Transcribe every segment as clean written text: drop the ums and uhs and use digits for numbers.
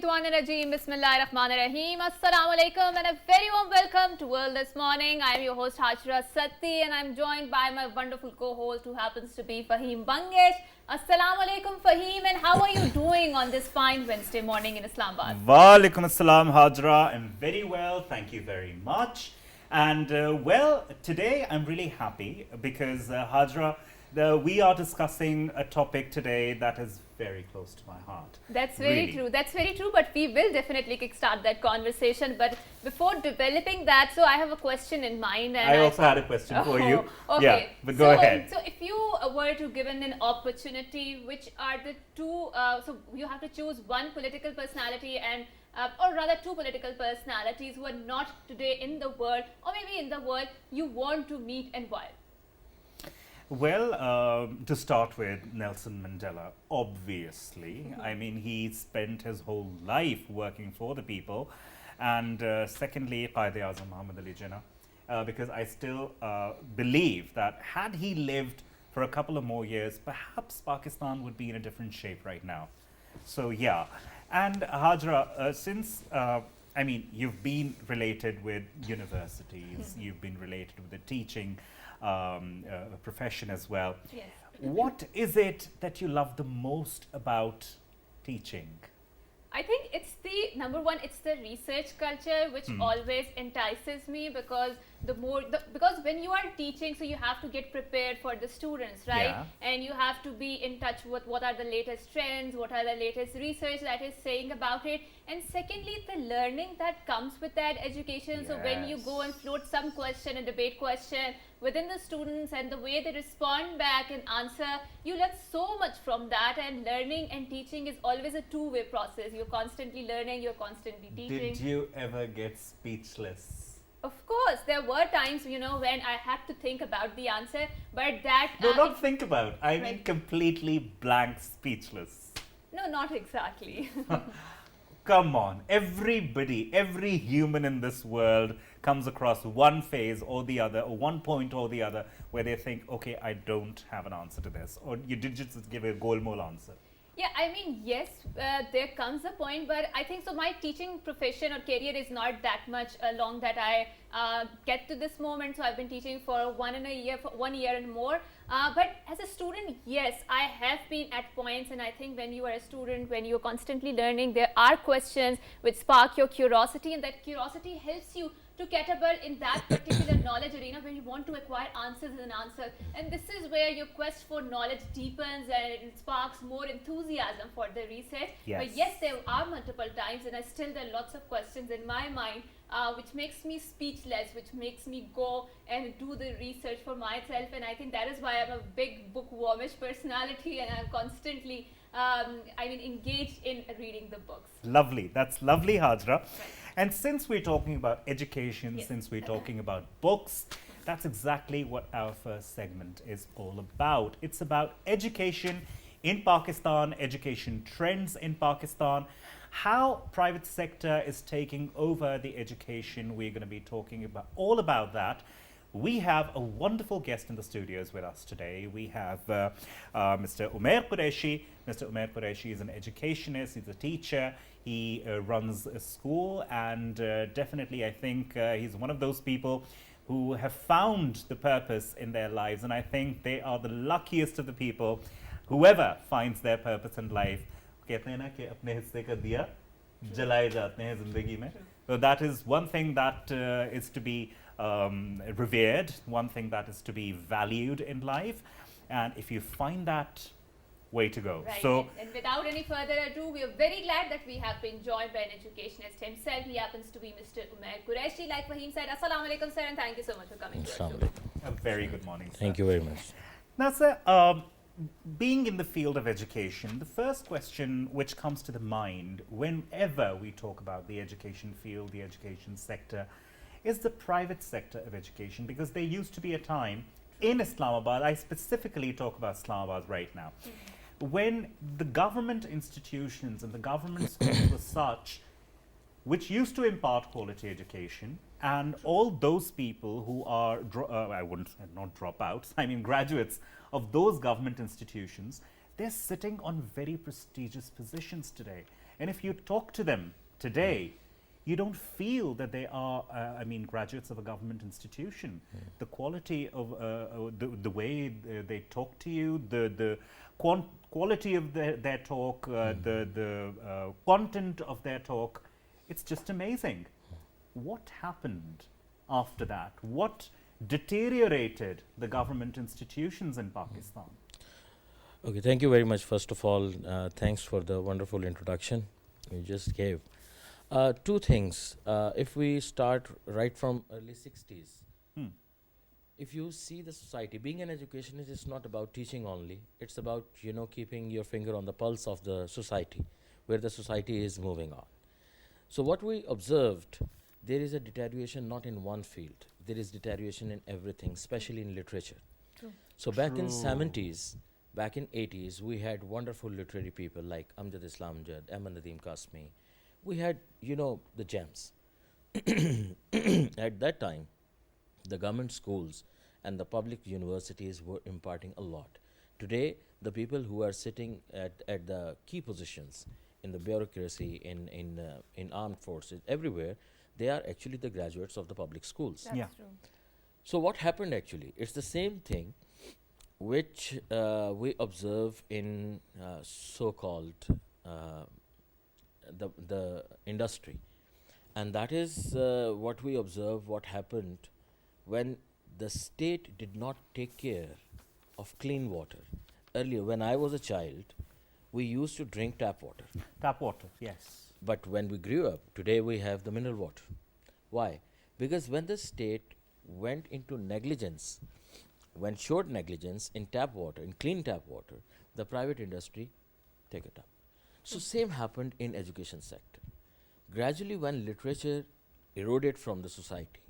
Rajim, Bismillahirrahmanirrahim. Assalamu alaikum and a very warm welcome to World This Morning. I am your host Hajra Satti and I am joined by my wonderful co-host who happens to be Fahim Bangesh. Assalamu alaikum Fahim, and how are you doing on this fine Wednesday morning in Islamabad? Walaikum assalam Hajra. I'm very well, thank you very much. And well, today I'm really happy because Hajra, we are discussing a topic today that is very close to my heart. That's very true. That's very true. But we will definitely kickstart that conversation. But before developing that, so I have a question in mind. And I also had a question for you. Okay. Yeah, but go ahead. So if you were to given an opportunity, which are the two? So you have to choose one political personality and. Or rather two political personalities who are not today in the world, or maybe in the world, you want to meet, and why? Well, to start with, Nelson Mandela, obviously. I mean, he spent his whole life working for the people. And secondly, Quaid-e-Azam Muhammad Ali Jinnah, because I still believe that had he lived for a couple of more years, perhaps Pakistan would be in a different shape right now. So, yeah. And Hajra, since, I mean, you've been related with universities, you've been related with the teaching profession as well. Yes. What is it that you love the most about teaching? I think it's the number one, it's the research culture which always entices me, because because when you are teaching, so you have to get prepared for the students, right? Yeah. And you have to be in touch with what are the latest trends, what are the latest research that is saying about it. And secondly, the learning that comes with that education. So when you go and float some question, a debate question within the students, and the way they respond back and answer, you learn so much from that. And learning and teaching is always a two-way process. You're constantly learning, you're constantly teaching. Did you ever get speechless? Of course, there were times, when I had to think about the answer, but that... No, not think about. I mean Right. completely blank, speechless. No, not exactly. Come on, everybody, every human in this world comes across one phase or the other, or one point or the other, where they think, okay, I don't have an answer to this, or you did just give a goal-mole answer. Yeah, I mean, yes, there comes a point, but I think so my teaching profession or career is not that much long that I get to this moment. So I've been teaching for 1 year and more. But as a student, yes, I have been at points, and I think when you are a student, when you're constantly learning, there are questions which spark your curiosity, and that curiosity helps you to catapult in that particular knowledge arena where you want to acquire answers and answers. And this is where your quest for knowledge deepens and it sparks more enthusiasm for the research. Yes. But yes, there are multiple times, and there are lots of questions in my mind which makes me speechless, which makes me go and do the research for myself. And I think that is why I'm a big bookwormish personality, and I'm constantly engaged in reading the books. Lovely. That's lovely, Hajra. Right. And since we're talking about education, Yes. since we're talking about books, that's exactly what our first segment is all about. It's about education in Pakistan, education trends in Pakistan, how private sector is taking over the education. We're going to be talking about all about that. We have a wonderful guest in the studios with us today. We have Mr. Umair Qureshi. Mr. Umair Qureshi is an educationist, he's a teacher, he runs a school, and definitely I think he's one of those people who have found the purpose in their lives, and I think they are the luckiest of the people, whoever finds their purpose in life. कहते हैं ना कि अपने हिस्से का दिया जलाए जाते हैं जिंदगी में. So that is one thing that is to be revered, one thing that is to be valued in life, and if you find that, way to go. Right. So and without any further ado, we are very glad that we have been joined by an educationist himself. He happens to be Mr. Umair Qureshi. Like Fahim said, Assalamu alaikum, sir, and thank you so much for coming to our show. a very good morning, sir. Thank you very much. Now, sir, being in the field of education, the first question which comes to the mind whenever we talk about the education field, the education sector, is the private sector of education, because there used to be a time in Islamabad, I specifically talk about Islamabad right now, when the government institutions and the government schools were such which used to impart quality education, and all those people who are, I wouldn't, not dropouts, I mean graduates of those government institutions, they're sitting on very prestigious positions today. And if you talk to them today, you don't feel that they are, graduates of a government institution. The quality of the way they talk to you, the quality of their talk, the content of their talk, it's just amazing. What happened after that? What deteriorated the government institutions in Pakistan? Okay, thank you very much. First of all, thanks for the wonderful introduction you just gave. Two things. If we start right from early 60s, if you see the society, being an educationist is not about teaching only. It's about, keeping your finger on the pulse of the society, where the society is moving on. So what we observed, there is a deterioration not in one field. There is deterioration in everything, especially in literature. True. So back in 70s, back in 80s, we had wonderful literary people like Amjad Islamjad, Ahmad Nadeem Kasmi. We had, the gems. At that time, the government schools and the public universities were imparting a lot. Today, the people who are sitting at the key positions in the bureaucracy, in armed forces, everywhere, they are actually the graduates of the public schools. That's Yeah. true. So what happened actually? It's the same thing which we observe in so-called the industry, and that is what we observe. What happened when the state did not take care of clean water? Earlier, when I was a child, we used to drink tap water. Tap water, yes. But when we grew up, today we have the mineral water. Why? Because when the state went into negligence, when showed negligence in tap water, in clean tap water, the private industry take it up. So same happened in education sector. Gradually, when literature eroded from the society,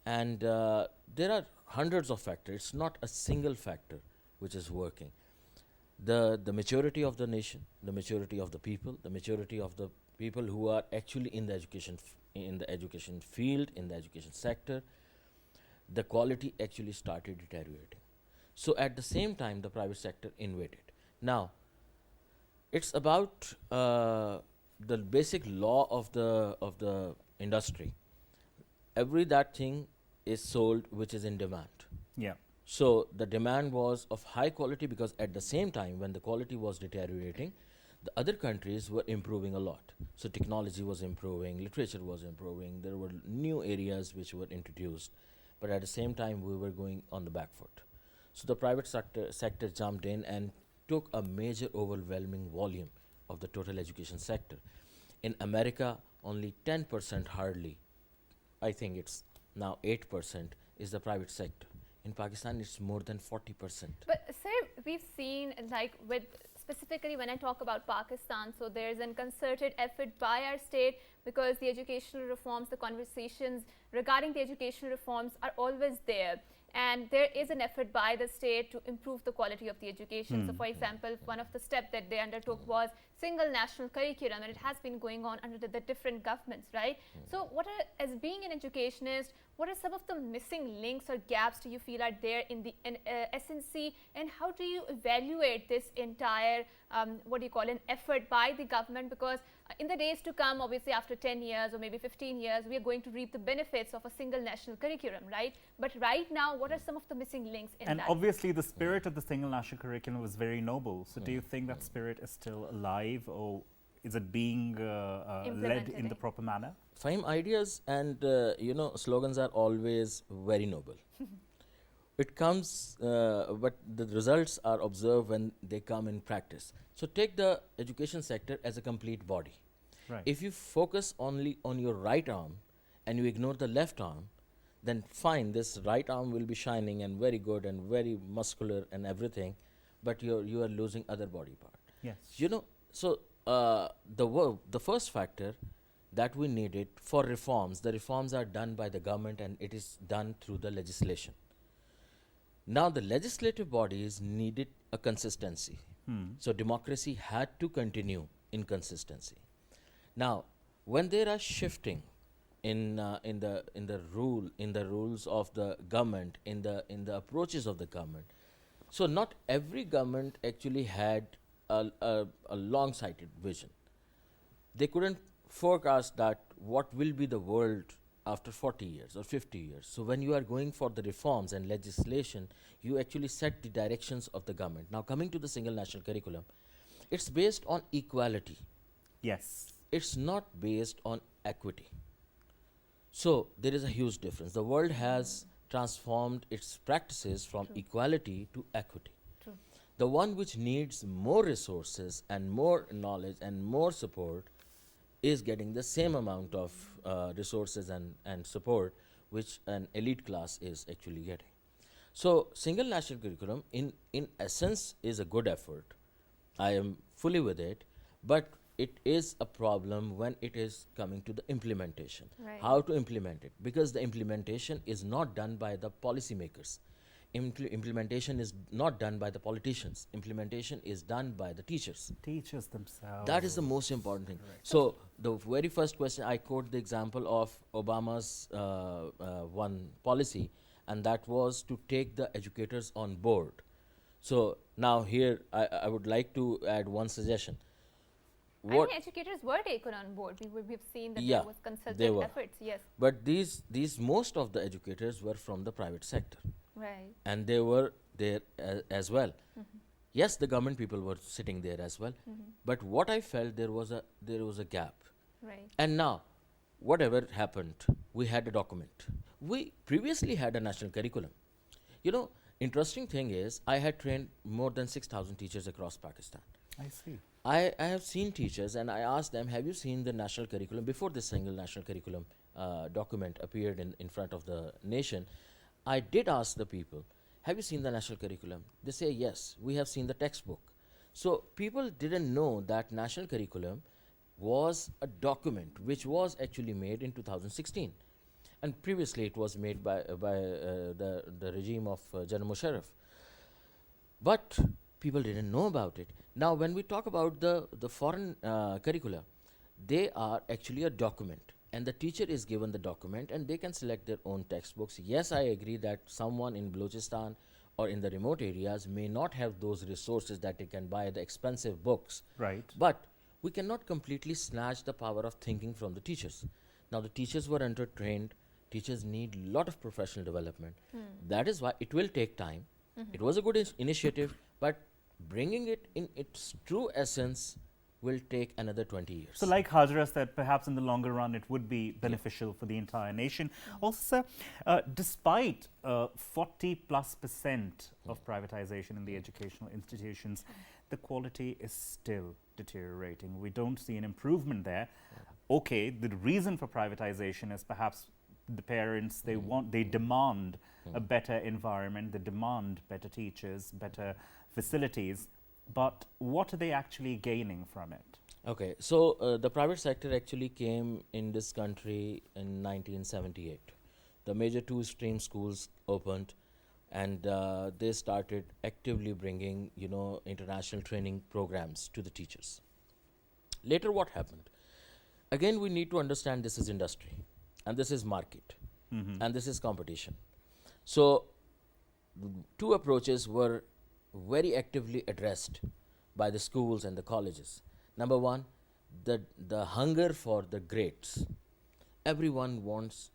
and there are hundreds of factors, it's not a single factor which is working. The maturity of the nation, the maturity of the people who are actually in the education field, in the education sector, the quality actually started deteriorating. So at the same time, the private sector invaded. Now, it's about the basic law of the industry. Every that thing is sold which is in demand. Yeah. So the demand was of high quality, because at the same time when the quality was deteriorating, the other countries were improving a lot. So technology was improving, literature was improving, there were new areas which were introduced, but at the same time we were going on the back foot. So the private sector jumped in and took a major overwhelming volume of the total education sector. In America, only 10% hardly, I think it's now 8%, is the private sector. In Pakistan, it's more than 40%. But sir, we've seen, like, with specifically when I talk about Pakistan, so there's a concerted effort by our state, because the educational reforms, the conversations regarding the educational reforms are always there. And there is an effort by the state to improve the quality of the education. So for example, one of the steps that they undertook was single national curriculum, and it has been going on under the different governments, right? So what are, as being an educationist, what are some of the missing links or gaps do you feel are there in the SNC, and how do you evaluate this entire, an effort by the government? Because in the days to come, obviously after 10 years or maybe 15 years, we are going to reap the benefits of a single national curriculum, right? But right now, what are some of the missing links in And that? obviously the spirit of the single national curriculum was very noble. So do you think that spirit is still alive, or is it being led Implemented, in the right? proper manner? Fine ideas and slogans are always very noble. It comes, but the results are observed when they come in practice. So take the education sector as a complete body. Right. If you focus only on your right arm and you ignore the left arm, then fine, this right arm will be shining and very good and very muscular and everything, but you are losing other body part. Yes. So the first factor that we needed for reforms, the reforms are done by the government and it is done through the legislation. Now the legislative bodies needed a consistency. So democracy had to continue in consistency. Now, when there are shifting in the rules of the government, in the approaches of the government, so not every government actually had a long-sighted vision. they couldn't forecast that what will be the world after 40 years or 50 years. So when you are going for the reforms and legislation, you actually set the directions of the government. Now coming to the single national curriculum, it's based on equality. Yes. It's not based on equity. So there is a huge difference. The world has transformed its practices from equality to equity. True. The one which needs more resources and more knowledge and more support is getting the same amount of resources and support which an elite class is actually getting. So single national curriculum in essence is a good effort. I am fully with it, but it is a problem when it is coming to the implementation. Right. How to implement it? Because the implementation is not done by the policymakers. Implementation is not done by the politicians. Implementation is done by the teachers. Teachers themselves. That is the most important thing. So the very first question, I quote the example of Obama's one policy, and that was to take the educators on board. So now here I would like to add one suggestion. I mean, educators were taken on board. We've seen that Yeah, there was they concerted were. efforts. Yes. But these most of the educators were from the private sector, Right. and they were there as well. Yes, the government people were sitting there as well. But what I felt, there was a gap. Right. And now, whatever happened, we had a document. We previously had a national curriculum. You know, interesting thing is, I had trained more than 6,000 teachers across Pakistan. I see. I have seen teachers and I asked them, have you seen the national curriculum? Before this single national curriculum document appeared in front of the nation, I did ask the people, have you seen the national curriculum? They say, yes, we have seen the textbook. So people didn't know that national curriculum was a document which was actually made in 2016. And previously it was made by the regime of General Musharraf. But people didn't know about it. Now, when we talk about the foreign curricula, they are actually a document, and the teacher is given the document, and they can select their own textbooks. Yes, I agree that someone in Balochistan or in the remote areas may not have those resources that they can buy the expensive books. Right. But we cannot completely snatch the power of thinking from the teachers. Now, the teachers were under-trained. Teachers need a lot of professional development. That is why it will take time. It was a good initiative, but bringing it in its true essence will take another 20 years. So like Hajra said, perhaps in the longer run it would be beneficial for the entire nation. Also, sir, despite 40+% of privatization in the educational institutions, the quality is still deteriorating. We don't see an improvement there. Okay, the reason for privatization is perhaps the parents, they demand a better environment, they demand better teachers, better facilities, but what are they actually gaining from it? Okay, so the private sector actually came in this country in 1978. The major two-stream schools opened, and they started actively bringing, international training programs to the teachers. Later, what happened? Again, we need to understand this is industry, and this is market, and this is competition. So, two approaches were very actively addressed by the schools and the colleges. Number one, the hunger for the grades. Everyone wants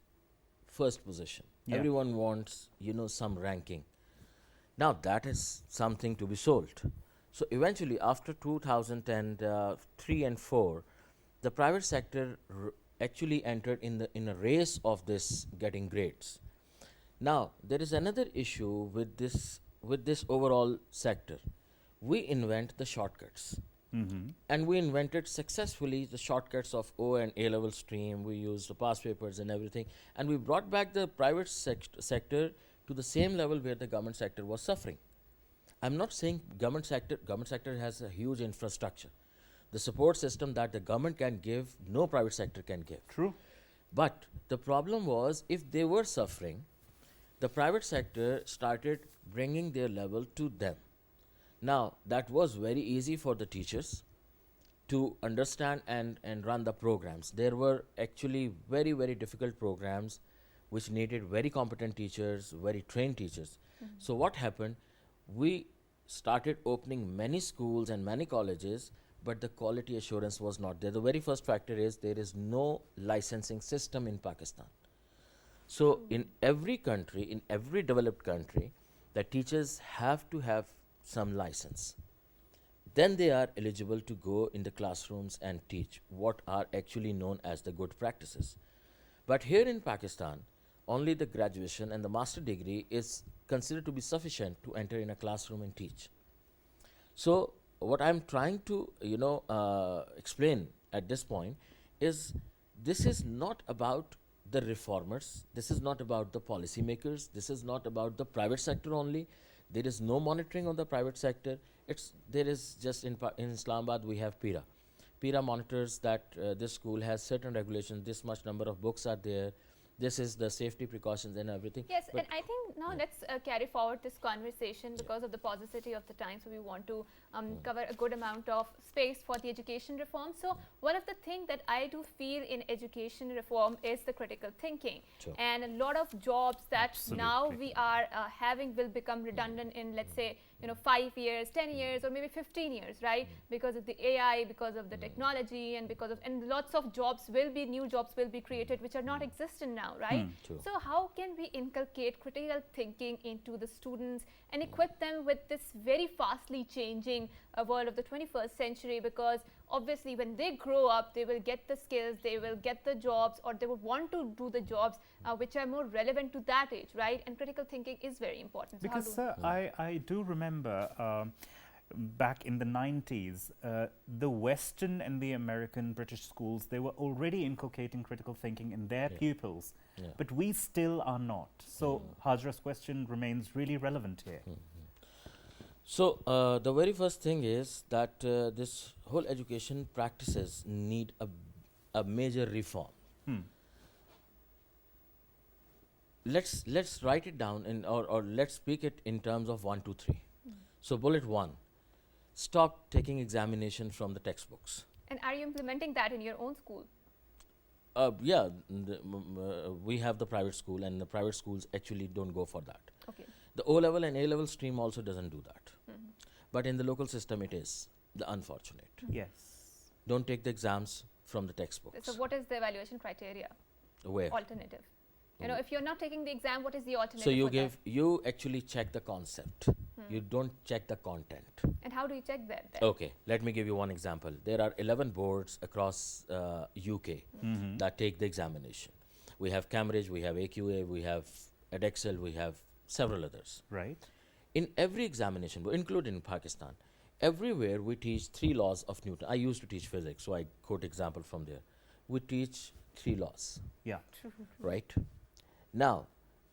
first position. Yeah. Everyone wants, some ranking. Now that is something to be sold. So eventually, after 2003 and 4, the private sector actually entered in a race of this getting grades. Now there is another issue with this overall sector. We invent the shortcuts. And we invented successfully the shortcuts of O and A level stream. We used the past papers and everything, and we brought back the private sector to the same level where the government sector was suffering. I'm not saying government sector has a huge infrastructure. The support system that the government can give, no private sector can give. True. But the problem was, if they were suffering, the private sector started bringing their level to them. Now, that was very easy for the teachers to understand and run the programs. There were actually very, very difficult programs which needed very competent teachers, very trained teachers. So what happened? We started opening many schools and many colleges, but the quality assurance was not there. The very first factor is there is no licensing system in Pakistan. So in every country, in every developed country, the teachers have to have some license. Then they are eligible to go in the classrooms and teach what are actually known as the good practices. But here in Pakistan, only the graduation and the master degree is considered to be sufficient to enter in a classroom and teach. So what I'm trying to explain at this point is this is not about the reformers, this is not about the policymakers, this is not about the private sector only. There is no monitoring on the private sector. There is just in Islamabad we have PIRA. PIRA monitors that this school has certain regulations, this much number of books are there, this is the safety precautions and everything. Yes, But and I think now let's carry forward this conversation because of the paucity of the time. So we want to cover a good amount of space for the education reform. So one of the things that I do feel in education reform is the critical thinking. Sure. And a lot of jobs that now Absolutely. we are having will become redundant in, let's say, 5 years, 10 years, or maybe 15 years, right? Because of the AI, because of the technology, and because of, and lots of jobs will be, new jobs will be created which are not existent now, right? True. So how can we inculcate critical thinking into the students and equip them with this very fastly changing world of the 21st century? Because obviously when they grow up, they will get the skills, they will get the jobs, or they would want to do the jobs which are more relevant to that age, right? And critical thinking is very important. So how Because, do sir, I do remember back in the 90s, the Western and the American British schools, they were already inculcating critical thinking in their Yeah. pupils, Yeah. but we still are not. So Hajra's question remains really relevant here. So the very first thing is that this whole education practices need a major reform. Let's write it down in or let's speak it in terms of 1, 2, 3. So bullet 1, stop taking examination from the textbooks. and are you implementing that in your own school? Yeah, we have the private school, and the private schools actually don't go for that. Okay. The O level and A level stream also doesn't do that. But in the local system, it is the unfortunate. Yes. Don't take the exams from the textbooks. So what is the evaluation criteria? Where? Alternative. If you're not taking the exam, what is the alternative? So you for give you actually check the concept. You don't check the content. that? And how do you check that then? Okay, let me give you one example. There are 11 boards across UK that take the examination. We have Cambridge, we have AQA, we have Edexcel, we have several others. Right. In every examination, including in Pakistan, everywhere we teach 3 laws of Newton. I used to teach physics, so I quote example from there. We teach 3 laws, Yeah. right? Now,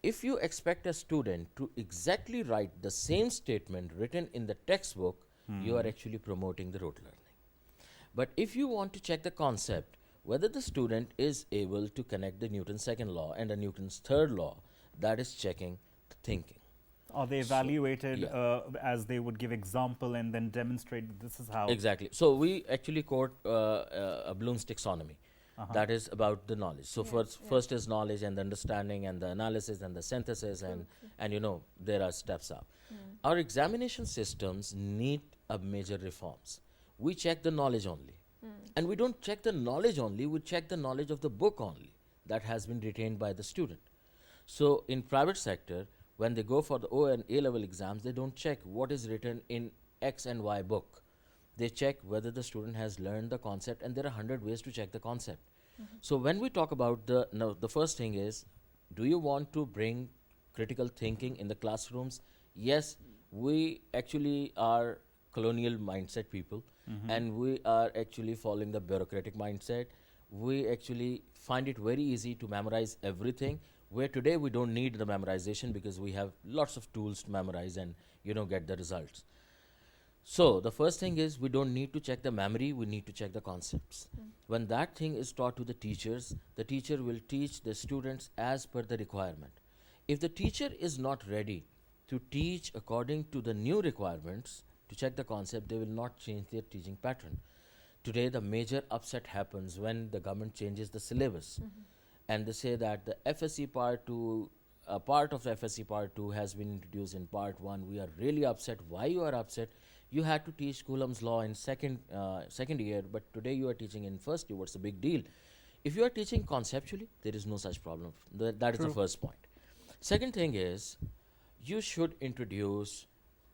if you expect a student to exactly write the same statement written in the textbook, you are actually promoting the rote learning. But if you want to check the concept, whether the student is able to connect the Newton's second law and the Newton's third law, that is checking the thinking. Are they evaluated yeah. as they would give example and then demonstrate that this is how? Exactly. So we actually quote Bloom's taxonomy. That is about the knowledge. So first is knowledge and the understanding and the analysis and the synthesis and there are steps up. Our examination systems need a major reforms. We check the knowledge only. And we don't check the knowledge only, we check the knowledge of the book only that has been retained by the student. So in private sector, when they go for the O and A level exams, they don't check what is written in X and Y book. They check whether the student has learned the concept, and there are 100 ways to check the concept. So when we talk about the first thing is, do you want to bring critical thinking in the classrooms? Yes, we actually are colonial mindset people, and we are actually following the bureaucratic mindset. We actually find it very easy to memorize everything, where today we don't need the memorization because we have lots of tools to memorize and get the results. So the first thing is, we don't need to check the memory, we need to check the concepts. When that thing is taught to the teachers, the teacher will teach the students as per the requirement. If the teacher is not ready to teach according to the new requirements to check the concept, they will not change their teaching pattern. Today the major upset happens when the government changes the syllabus and they say that the FSC part 2, part of the FSC part 2 has been introduced in part 1. We are really upset. Why you are upset? You had to teach Coulomb's law in second year, but today you are teaching in first year. What's the big deal? If you are teaching conceptually, there is no such problem. That is the True. first point. Second thing is, you should introduce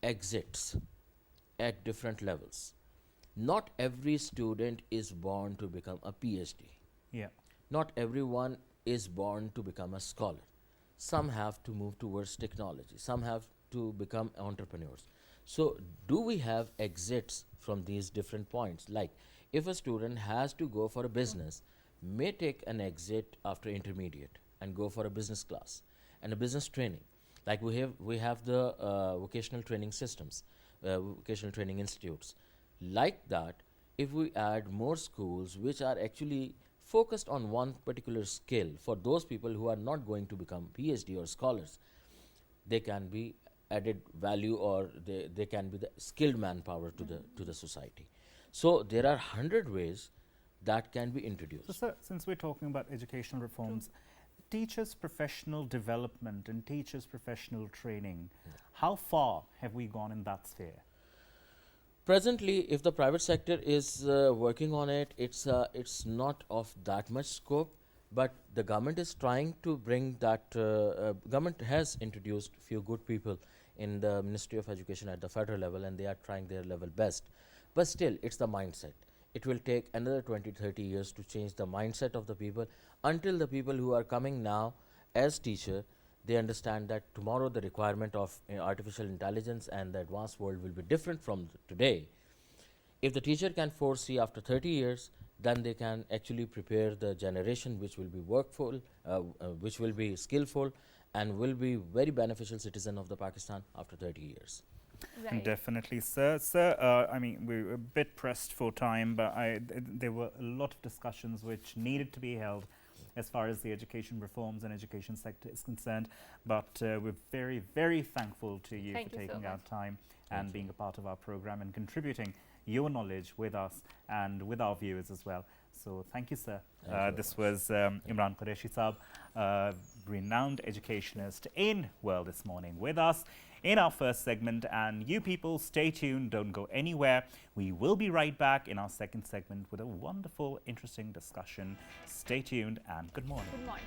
exits at different levels. Not every student is born to become a PhD. Yeah. Not everyone is born to become a scholar. Some have to move towards technology. Some have to become entrepreneurs. So, do we have exits from these different points? Like, if a student has to go for a business, may take an exit after intermediate and go for a business class and a business training. Like we have the vocational training systems, vocational training institutes. Like that, if we add more schools which are actually focused on one particular skill for those people who are not going to become PhD or scholars, they can be added value, or they can be the skilled manpower to the society. So there are 100 ways that can be introduced. So, sir, since we're talking about educational reforms, teachers' professional development and teachers' professional training, how far have we gone in that sphere? Presently, if the private sector is working on it, it's not of that much scope. But the government is trying to bring that. Government has introduced few good people in the Ministry of Education at the federal level, and they are trying their level best. But still, it's the mindset. It will take another 20-30 years to change the mindset of the people, until the people who are coming now as teacher, they understand that tomorrow the requirement of artificial intelligence and the advanced world will be different from today. If the teacher can foresee after 30 years, then they can actually prepare the generation which will be workful, which will be skillful, and will be very beneficial citizen of the Pakistan after 30 years. Right. Definitely, sir. Sir, I mean, we were a bit pressed for time, but there were a lot of discussions which needed to be held as far as the education reforms and education sector is concerned. But we're very, very thankful to you Thank for you so taking out much. time and being a part of our program and contributing your knowledge with us and with our viewers as well. So thank you, sir. Thank you This very was Imran Qureshi Saab, renowned educationist in World This Morning with us in our first segment. And you people, stay tuned, don't go anywhere. We will be right back in our second segment with a wonderful, interesting discussion. Stay tuned and good morning. Good morning.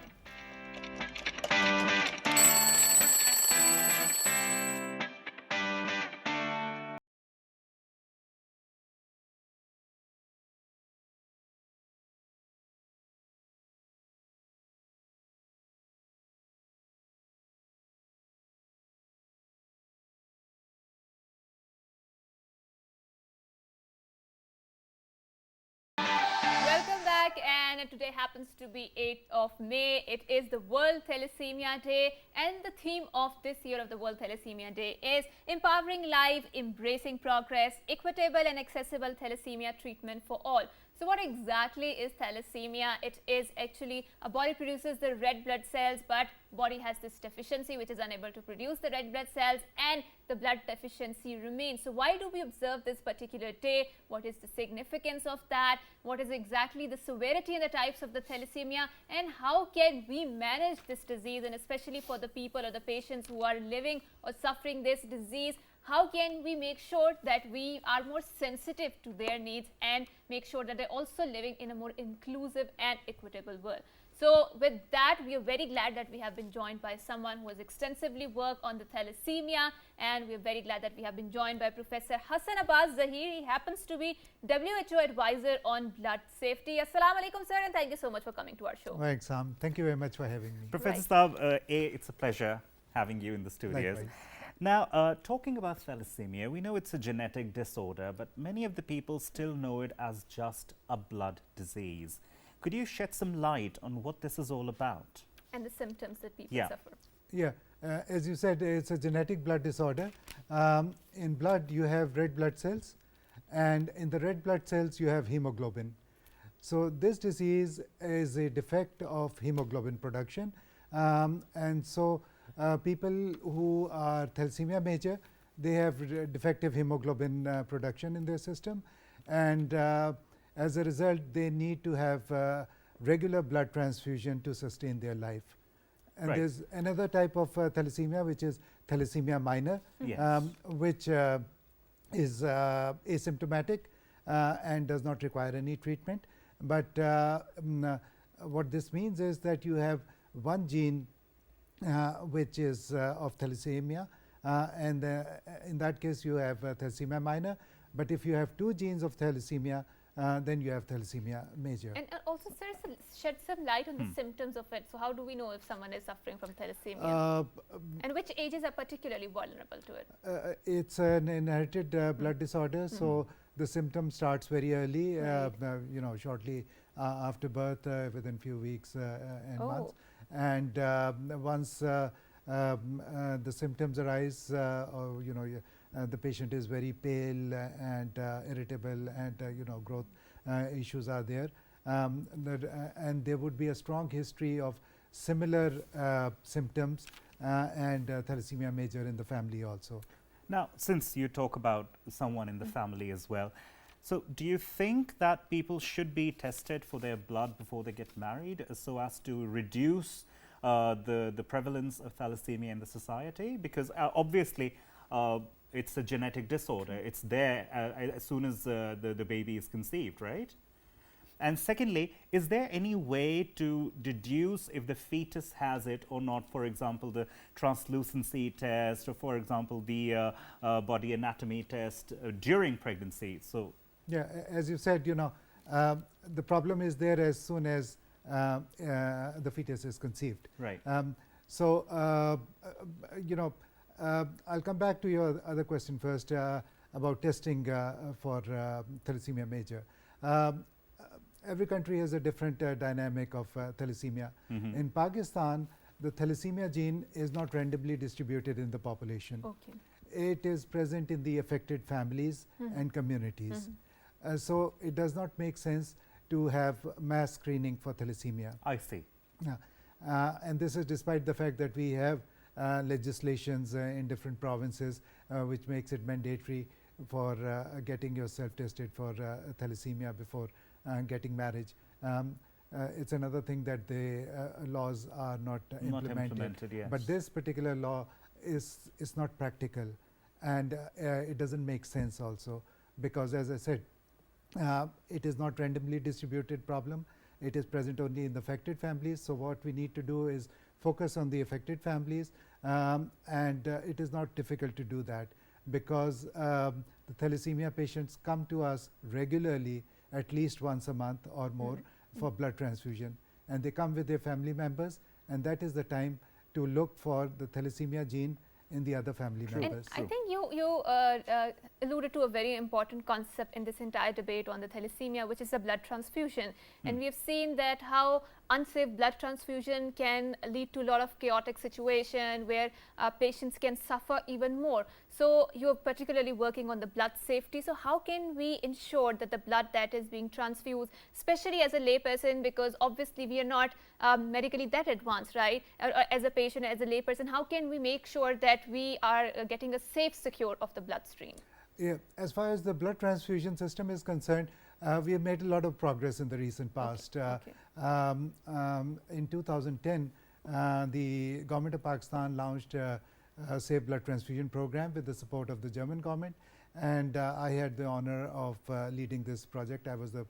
Welcome back, and today happens to be 8th of May. It is the World Thalassaemia Day, and the theme of this year of the World Thalassaemia Day is Empowering Life, Embracing Progress, Equitable and Accessible Thalassaemia Treatment for All. So what exactly is thalassemia? It is actually a body produces the red blood cells, but body has this deficiency which is unable to produce the red blood cells, and the blood deficiency remains. So why do we observe this particular day? What is the significance of that? What is exactly the severity and the types of the thalassemia, and how can we manage this disease, and especially for the people or the patients who are living or suffering this disease? How can we make sure that we are more sensitive to their needs and make sure that they're also living in a more inclusive and equitable world? So with that, we are very glad that we have been joined by someone who has extensively worked on the thalassemia, and we are very glad that we have been joined by Professor Hassan Abbas Zahir. He happens to be WHO advisor on blood safety. Assalamu alaikum, sir, and thank you so much for coming to our show. Right, Sam. Thank you very much for having me. Professor Right. Saab, it's a pleasure having you in the studios. Likewise. Now, talking about thalassemia, we know it's a genetic disorder, but many of the people still know it as just a blood disease. Could you shed some light on what this is all about? And the symptoms that people Yeah. suffer. Yeah, as you said, it's a genetic blood disorder. In blood, you have red blood cells, and in the red blood cells, you have hemoglobin. So this disease is a defect of hemoglobin production, and so people who are thalassemia major, they have defective hemoglobin production in their system, and as a result, they need to have regular blood transfusion to sustain their life. And Right. there's another type of thalassemia, which is thalassemia minor, Yes. which is asymptomatic and does not require any treatment. But what this means is that you have one gene which is of thalassaemia, and in that case you have thalassaemia minor. But if you have two genes of thalassaemia, then you have thalassaemia major. And also, sir, shed some light on the symptoms of it. So how do we know if someone is suffering from thalassaemia? And which ages are particularly vulnerable to it? It's an inherited blood disorder, so the symptom starts very early, shortly after birth, within few weeks and months. And once the symptoms arise, or the patient is very pale and irritable, and growth issues are there, and there would be a strong history of similar symptoms and thalassaemia major in the family also. Now, since you talk about someone in the family as well, so do you think that people should be tested for their blood before they get married so as to reduce the prevalence of thalassaemia in the society? Because obviously it's a genetic disorder. It's there as soon as the baby is conceived, right? And secondly, is there any way to deduce if the fetus has it or not? For example, the translucency test, or for example, the body anatomy test during pregnancy. So, yeah, as you said, the problem is there as soon as the fetus is conceived. right. I'll come back to your other question first about testing for thalassaemia major. Every country has a different dynamic of thalassaemia. In Pakistan, the thalassaemia gene is not randomly distributed in the population. Okay. It is present in the affected families and communities. So it does not make sense to have mass screening for thalassaemia. I see. And this is despite the fact that we have legislations in different provinces which makes it mandatory for getting yourself tested for thalassaemia before getting marriage. It's another thing that the laws are not implemented. Yes. But this particular law is not practical, and it doesn't make sense also, because as I said, it is not randomly distributed problem. It is present only in the affected families. So what we need to do is focus on the affected families, and it is not difficult to do that, because the thalassaemia patients come to us regularly, at least once a month or more, for blood transfusion, and they come with their family members, and that is the time to look for the thalassaemia gene in the other family members. And I think you alluded to a very important concept in this entire debate on the thalassaemia, which is the blood transfusion. And we have seen that how unsafe blood transfusion can lead to a lot of chaotic situation where patients can suffer even more. So you're particularly working on the blood safety. So how can we ensure that the blood that is being transfused, especially as a layperson, because obviously we are not medically that advanced, right? As a patient, as a layperson, how can we make sure that we are getting a safe, secure of the bloodstream? Yeah, as far as the blood transfusion system is concerned, we have made a lot of progress in the recent past. In 2010, the government of Pakistan launched a safe blood transfusion program with the support of the German government, and I had the honor of leading this project. I was the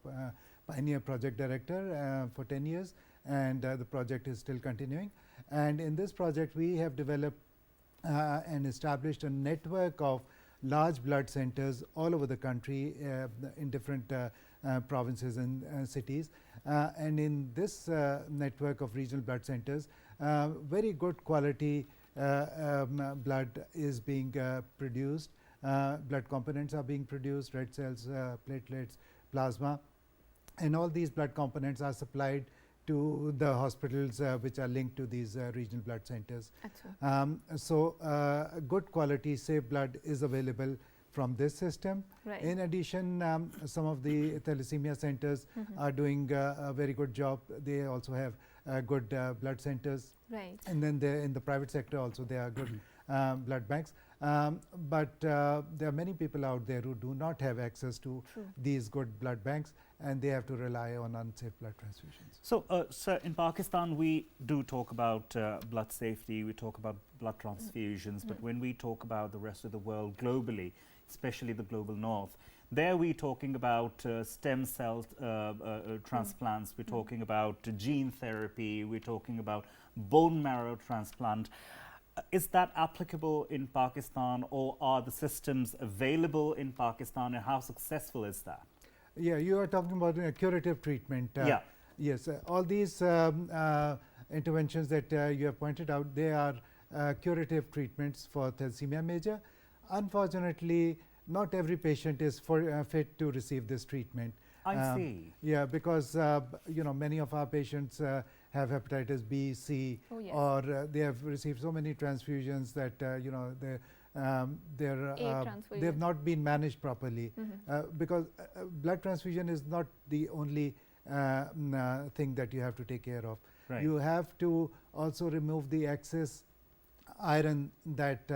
pioneer project director for 10 years, and the project is still continuing. And in this project, we have developed and established a network of large blood centers all over the country in different provinces and cities. And in this network of regional blood centers, very good quality blood is being produced. Blood components are being produced, red cells, platelets, plasma, and all these blood components are supplied to the hospitals which are linked to these regional blood centers. So good quality safe blood is available from this system. Right. In addition, some of the thalassaemia centers are doing a very good job. They also have good blood centers. Right. And then in the private sector also there are good blood banks. But there are many people out there who do not have access to these good blood banks, and they have to rely on unsafe blood transfusions. So, sir, in Pakistan, we do talk about blood safety, we talk about blood transfusions, but when we talk about the rest of the world globally, especially the global north. There we're talking about stem cell transplants, we're talking about gene therapy, we're talking about bone marrow transplant. Is that applicable in Pakistan, or are the systems available in Pakistan, and how successful is that? Yeah, you are talking about a curative treatment. Yeah. Yes, all these interventions that you have pointed out, they are curative treatments for thalassemia major. Unfortunately, not every patient is fit to receive this treatment. I see. Yeah, because many of our patients have hepatitis B, C, Oh, yes. or they have received so many transfusions that they have not been managed properly. Because blood transfusion is not the only thing that you have to take care of. Right. You have to also remove the excess iron that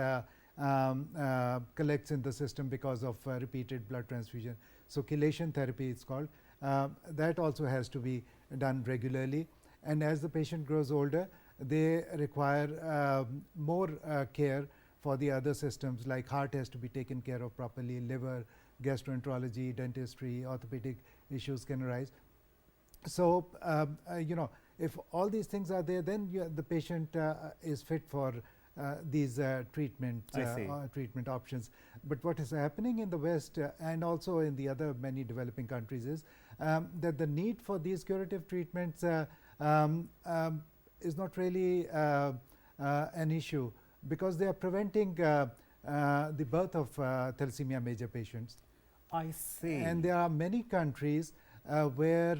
collects in the system because of repeated blood transfusion. So chelation therapy it's called. That also has to be done regularly. And as the patient grows older, they require more care for the other systems, like heart has to be taken care of properly, liver, gastroenterology, dentistry, orthopedic issues can arise. So, if all these things are there, then the patient is fit for these treatment options. But what is happening in the West and also in the other many developing countries is that the need for these curative treatments is not really an issue, because they are preventing the birth of thalassemia major patients. I see. And there are many countries where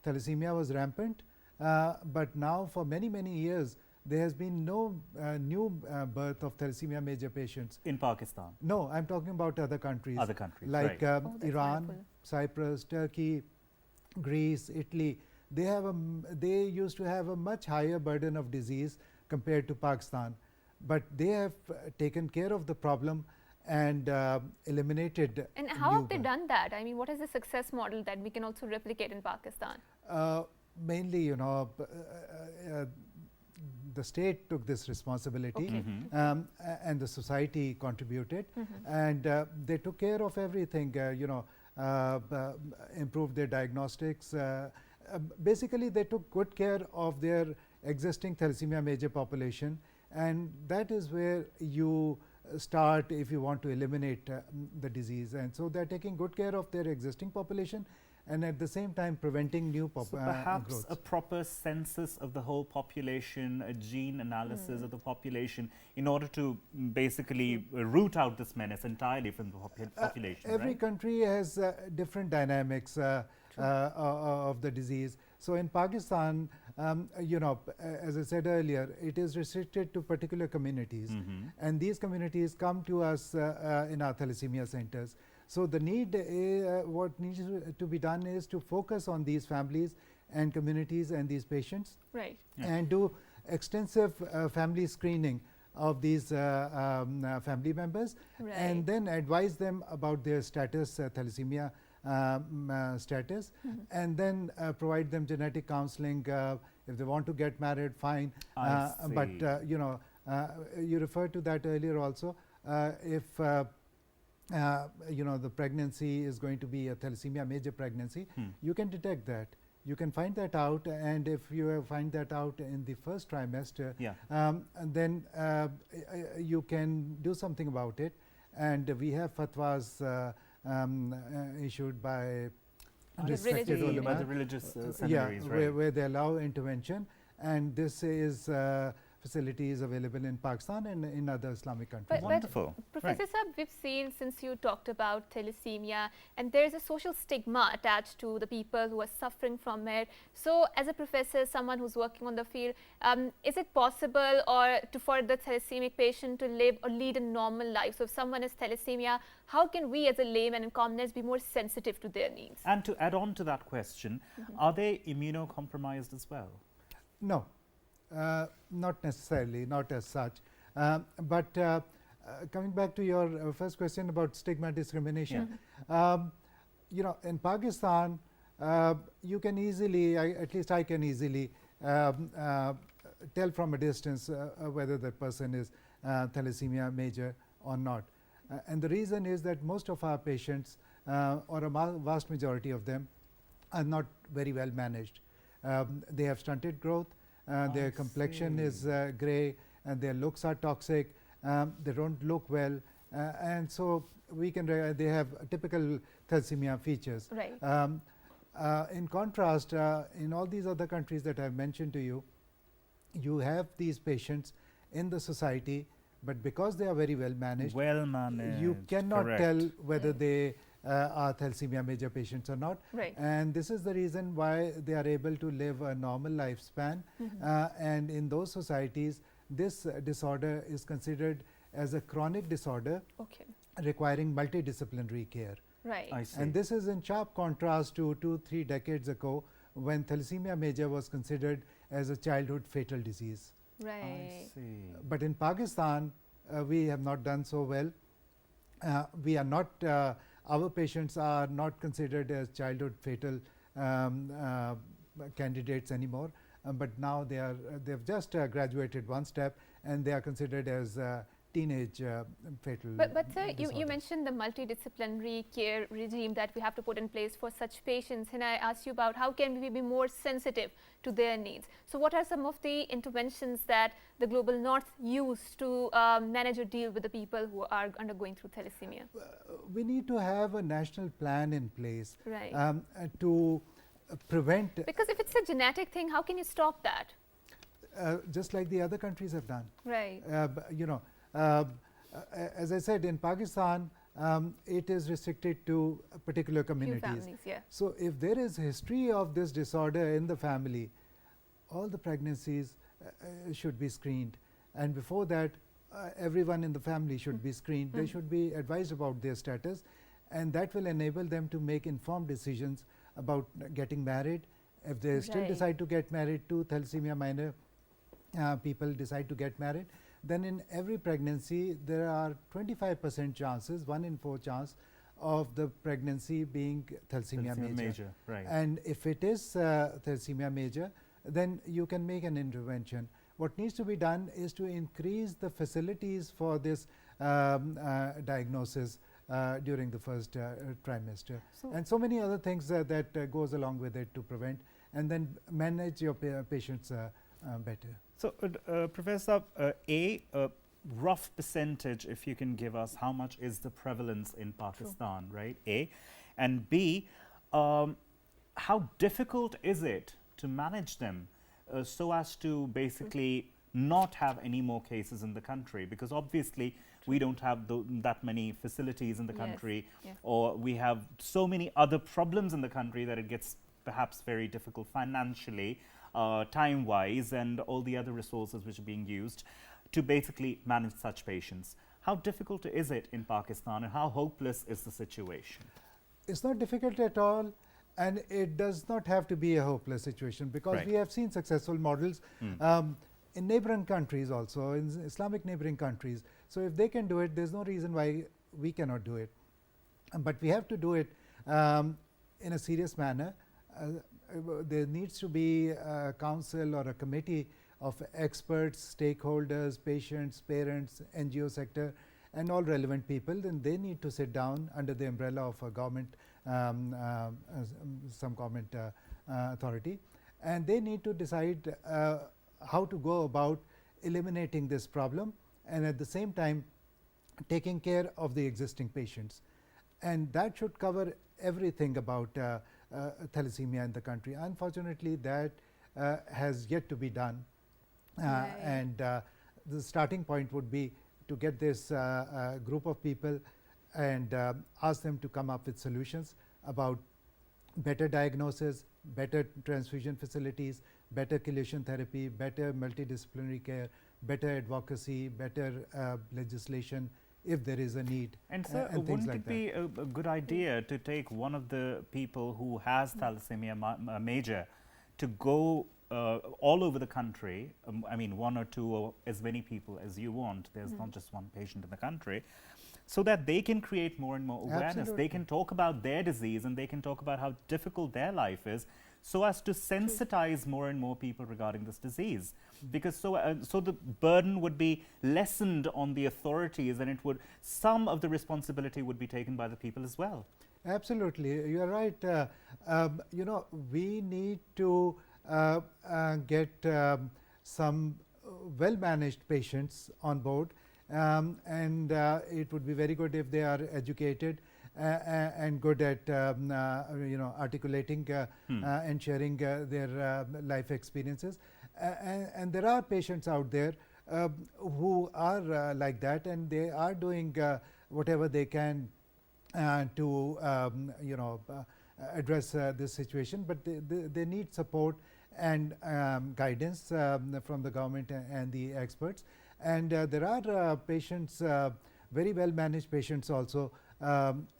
thalassemia was rampant, but now for many years there has been no new birth of thalassemia major patients. In Pakistan? No, I'm talking about other countries. Other countries, like right. Iran, wonderful. Cyprus, Turkey, Greece, Italy. They used to have a much higher burden of disease compared to Pakistan, but they have taken care of the problem and eliminated. And how have they done that? I mean, what is the success model that we can also replicate in Pakistan? Mainly, the state took this responsibility. Okay. And the society contributed, and they took care of everything, improved their diagnostics. Basically, they took good care of their existing thalassemia major population, and that is where you start if you want to eliminate the disease. And so they're taking good care of their existing population and at the same time preventing new So perhaps growths. a proper census of the whole population, a gene analysis of the population, in order to basically root out this menace entirely from the population. Every right? country has different dynamics of the disease. So in Pakistan, as I said earlier, it is restricted to particular communities, and these communities come to us in our thalassemia centers. So the need, what needs to be done is to focus on these families and communities and these patients, Right. and do extensive family screening of these family members, Right. and then advise them about their status, thalassemia status, and then provide them genetic counseling. If they want to get married, fine. I But see. you referred to that earlier also. If the pregnancy is going to be a thalassemia major pregnancy, you can detect that. You can find that out, and if you find that out in the first trimester, then you can do something about it. And we have fatwas issued by respected religious by the ulama, religious seminaries, right? where they allow intervention, and this is facilities available in Pakistan and in other Islamic countries. But Wonderful. Professor Saab, we've seen, since you talked about thalassemia, and there's a social stigma attached to the people who are suffering from it. So as a professor, someone who's working on the field, is it possible for the thalassemic patient to live or lead a normal life? So if someone has thalassemia, how can we as a layman and commoners be more sensitive to their needs? And to add on to that question, are they immunocompromised as well? No, not necessarily, not as such. But coming back to your first question about stigma discrimination, in Pakistan, you can easily, at least I can easily tell from a distance whether the person is thalassemia major or not. And the reason is that most of our patients, or a vast majority of them, are not very well managed. They have stunted growth, their complexion is gray, and their looks are toxic, they don't look well, and so we can they have typical thalassemia features. Right. In contrast, in all these other countries that I have mentioned to you, you have these patients in the society, but because they are very well managed, you cannot correct. tell whether they are thalassemia major patients or not. Right. And this is the reason why they are able to live a normal lifespan. And in those societies, this disorder is considered as a chronic disorder Okay. requiring multidisciplinary care. Right. I see. And this is in sharp contrast to 2-3 decades ago, when thalassemia major was considered as a childhood fatal disease. I Right. see. But in Pakistan, we have not done so well. We are not, our patients are not considered as childhood fatal candidates anymore, but now they have just graduated one step, and they are considered as teenage fatal But sir, you disorders. mentioned the multidisciplinary care regime that we have to put in place for such patients, and I asked you about how can we be more sensitive to their needs. So what are some of the interventions that the Global North use to manage or deal with the people who are undergoing through thalassemia? We need to have a national plan in place Right. to prevent, Because if it's a genetic thing, how can you stop that? just like the other countries have done. Right. You know, as I said, in Pakistan, it is restricted to particular Few communities. families, yeah. So if there is history of this disorder in the family, all the pregnancies should be screened, and before that, everyone in the family should be screened. They should be advised about their status, and that will enable them to make informed decisions about getting married. If they still Right. decide to get married, to thalassemia minor people decide to get married, then in every pregnancy there are 25% chances, 1 in 4 chance of the pregnancy being thalassemia major. Right. And if it is thalassemia major, then you can make an intervention. What needs to be done is to increase the facilities for this diagnosis during the first trimester, and so many other things that goes along with it to prevent and then manage your patients better. So, Professor, a rough percentage, if you can give us, how much is the prevalence in Pakistan, right? A, and B, how difficult is it to manage them so as to basically not have any more cases in the country? Because obviously we don't have that many facilities in the Yes, country, yeah. or we have so many other problems in the country that it gets perhaps very difficult financially, time-wise, and all the other resources which are being used to basically manage such patients. How difficult is it in Pakistan, and how hopeless is the situation? It's not difficult at all, and it does not have to be a hopeless situation, because Right. we have seen successful models in neighboring countries also, in Islamic neighboring countries. So if they can do it, there's no reason why we cannot do it. But we have to do it in a serious manner. There needs to be a council or a committee of experts, stakeholders, patients, parents, NGO sector, and all relevant people. Then they need to sit down under the umbrella of a government, some government authority, and they need to decide how to go about eliminating this problem, and at the same time taking care of the existing patients. And that should cover everything about thalassemia in the country. Unfortunately, that has yet to be done. Right. And the starting point would be to get this group of people and ask them to come up with solutions about better diagnosis, better transfusion facilities, better chelation therapy, better multidisciplinary care, better advocacy, better legislation if there is a need. And sir, and things wouldn't like it be a good idea to take one of the people who has thalassemia major to go all over the country, I mean 1 or 2 or as many people as you want, there's not just one patient in the country, so that they can create more and more awareness. They Absolutely. can talk about their disease, and they can talk about how difficult their life is, so as to sensitize more and more people regarding this disease. Because so the burden would be lessened on the authorities, and some of the responsibility would be taken by the people as well. Absolutely, you are right. You know, we need to get some well-managed patients on board, and it would be very good if they are educated and good at you know, articulating and sharing their life experiences. And there are patients out there who are like that, and they are doing whatever they can to you know, address this situation, but they need support and guidance from the government and the experts. And there are patients, very well managed patients also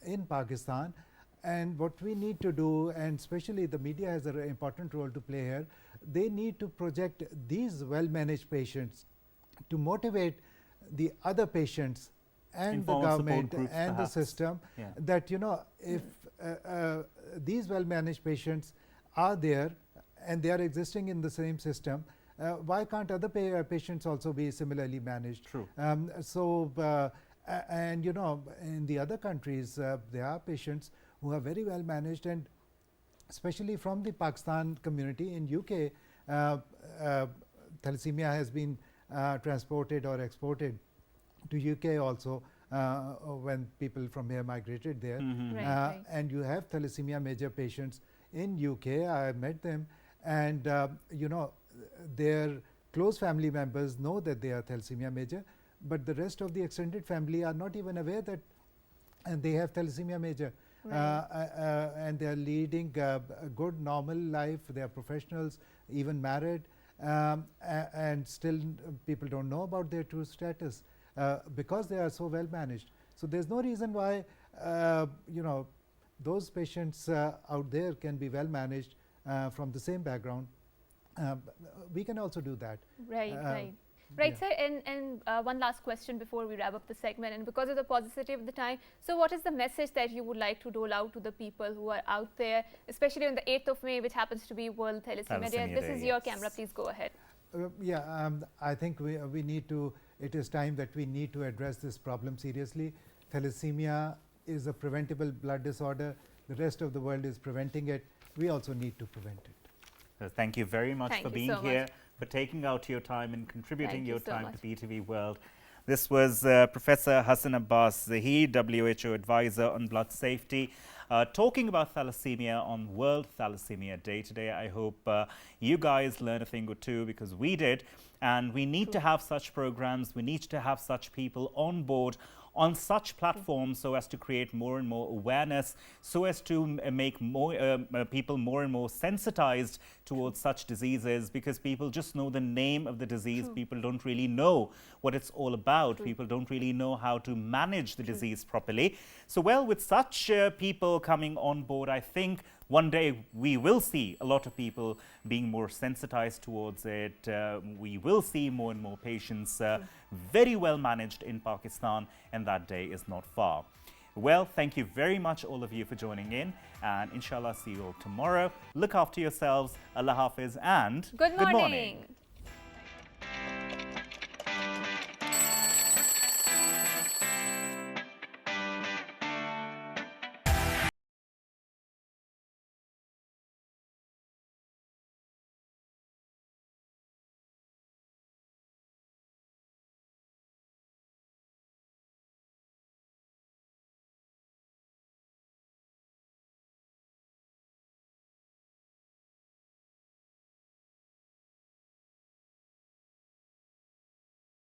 in Pakistan. And what we need to do, and especially the media has an important role to play here, they need to project these well managed patients to motivate the other patients and Inform the support government groups and perhaps. the system, Yeah. that, you know, if these well managed patients are there and they are existing in the same system, why can't other patients also be similarly managed? True. And you know, in the other countries there are patients who are very well managed, and especially from the Pakistan community in UK, thalassemia has been transported or exported to UK also when people from here migrated there. Right. And you have thalassemia major patients in UK. I met them, and you know, their close family members know that they are thalassemia major, but the rest of the extended family are not even aware that they have thalassemia major. And they are leading a good normal life. They are professionals, even married, and still people don't know about their true status because they are so well managed. So there's no reason why you know, those patients out there can be well managed from the same background. We can also do that. Right, yeah. sir. And one last question before we wrap up the segment. And because of the paucity of the time, so what is the message that you would like to roll out to the people who are out there, especially on the 8th of May, which happens to be World Thalassemia Day? Thalassemia This Day, is your yes. camera. Please go ahead. I think we need to, it is time that we need to address this problem seriously. Thalassemia is a preventable blood disorder. The rest of the world is preventing it. We also need to prevent it. Thank you very much Thank for you being so here, much. for taking out your time and contributing Thank you your so time much. to PTV World. This was Professor Hassan Abbas Zahid, WHO advisor on blood safety, talking about thalassemia on World Thalassemia Day today. I hope you guys learn a thing or two, because we did. And we need to have such programs. We need to have such people on board on such platforms so as to create more and more awareness, so as to make more people more and more sensitized towards such diseases, because people just know the name of the disease. People don't really know what it's all about. People don't really know how to manage the disease properly. So, well, with such people coming on board, I think one day we will see a lot of people being more sensitized towards it. We will see more and more patients very well managed in Pakistan, and that day is not far. Well, thank you very much, all of you, for joining in, and inshallah see you all tomorrow. Look after yourselves. Allah Hafiz and Good morning.